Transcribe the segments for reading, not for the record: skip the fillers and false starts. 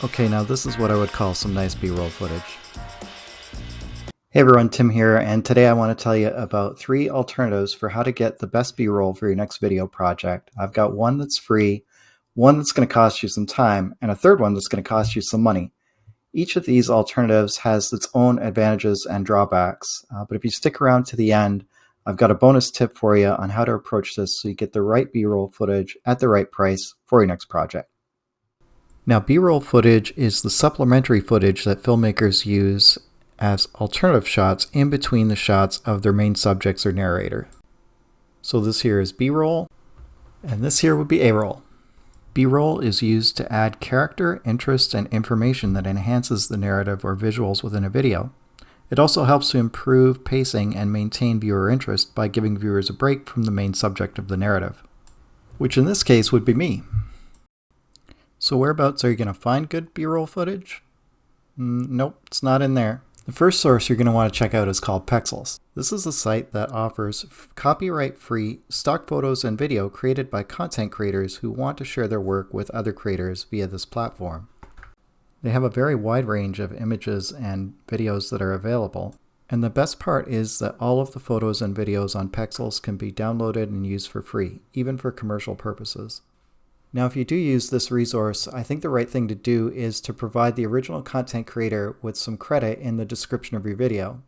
Okay, now this is what I would call some nice B-roll footage. Hey everyone, Tim here, and today I want to tell you about 3 alternatives for how to get the best B-roll for your next video project. I've got one that's free, one that's going to cost you some time, and a third one that's going to cost you some money. Each of these alternatives has its own advantages and drawbacks, but if you stick around to the end, I've got a bonus tip for you on how to approach this so you get the right B-roll footage at the right price for your next project. Now, B-roll footage is the supplementary footage that filmmakers use as alternative shots in between the shots of their main subjects or narrator. So this here is B-roll, and this here would be A-roll. B-roll is used to add character, interest, and information that enhances the narrative or visuals within a video. It also helps to improve pacing and maintain viewer interest by giving viewers a break from the main subject of the narrative, which in this case would be me. So whereabouts are you going to find good B-roll footage? Nope, it's not in there. The first source you're going to want to check out is called Pexels. This is a site that offers copyright-free stock photos and video created by content creators who want to share their work with other creators via this platform. They have a very wide range of images and videos that are available. And the best part is that all of the photos and videos on Pexels can be downloaded and used for free, even for commercial purposes. Now, if you do use this resource, I think the right thing to do is to provide the original content creator with some credit in the description of your video.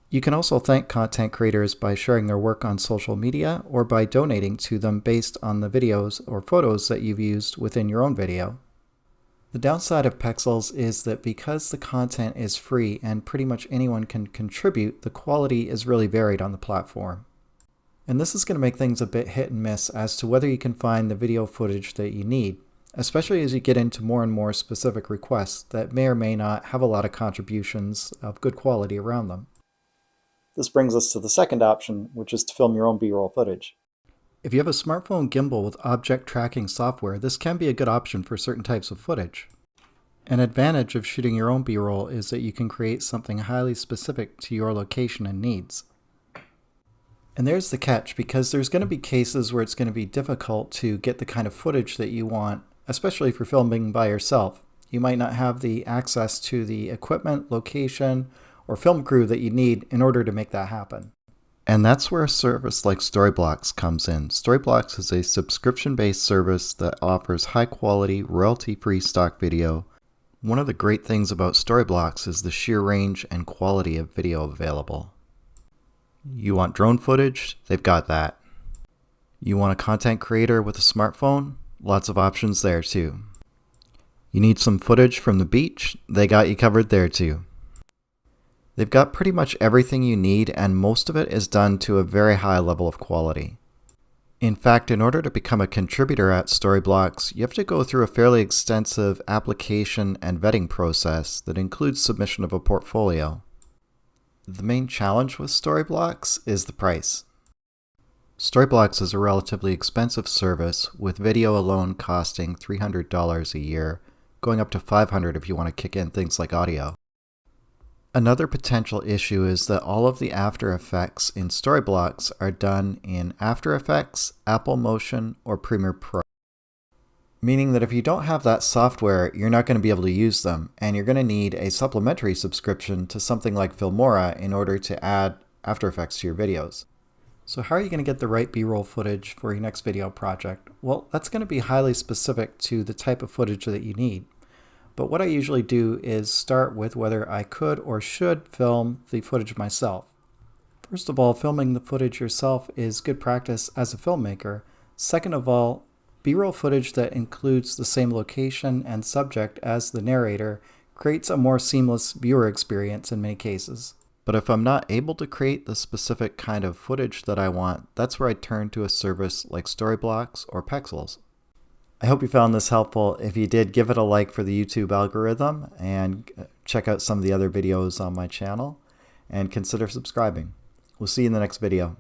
You can also thank content creators by sharing their work on social media or by donating to them based on the videos or photos that you've used within your own video. The downside of Pexels is that because the content is free and pretty much anyone can contribute, the quality is really varied on the platform. And this is going to make things a bit hit and miss as to whether you can find the video footage that you need, especially as you get into more and more specific requests that may or may not have a lot of contributions of good quality around them. This brings us to the second option, which is to film your own B-roll footage. If you have a smartphone gimbal with object tracking software, this can be a good option for certain types of footage. An advantage of shooting your own B-roll is that you can create something highly specific to your location and needs. And there's the catch, because there's going to be cases where it's going to be difficult to get the kind of footage that you want, especially if you're filming by yourself. You might not have the access to the equipment, location, or film crew that you need in order to make that happen. And that's where a service like StoryBlocks comes in. StoryBlocks is a subscription-based service that offers high-quality, royalty-free stock video. One of the great things about StoryBlocks is the sheer range and quality of video available. You want drone footage? They've got that. You want a content creator with a smartphone? Lots of options there too. You need some footage from the beach? They got you covered there too. They've got pretty much everything you need, and most of it is done to a very high level of quality. In fact, in order to become a contributor at StoryBlocks, you have to go through a fairly extensive application and vetting process that includes submission of a portfolio. The main challenge with StoryBlocks is the price. StoryBlocks is a relatively expensive service, with video alone costing $300 a year, going up to $500 if you want to kick in things like audio. Another potential issue is that all of the After Effects in StoryBlocks are done in After Effects, Apple Motion, or Premiere Pro. Meaning that if you don't have that software, you're not going to be able to use them, and you're going to need a supplementary subscription to something like Filmora in order to add After Effects to your videos. So how are you going to get the right B-roll footage for your next video project? Well, that's going to be highly specific to the type of footage that you need. But what I usually do is start with whether I could or should film the footage myself. First of all, filming the footage yourself is good practice as a filmmaker. Second of all, B-roll footage that includes the same location and subject as the narrator creates a more seamless viewer experience in many cases. But if I'm not able to create the specific kind of footage that I want, that's where I turn to a service like StoryBlocks or Pexels. I hope you found this helpful. If you did, give it a like for the YouTube algorithm and check out some of the other videos on my channel and consider subscribing. We'll see you in the next video.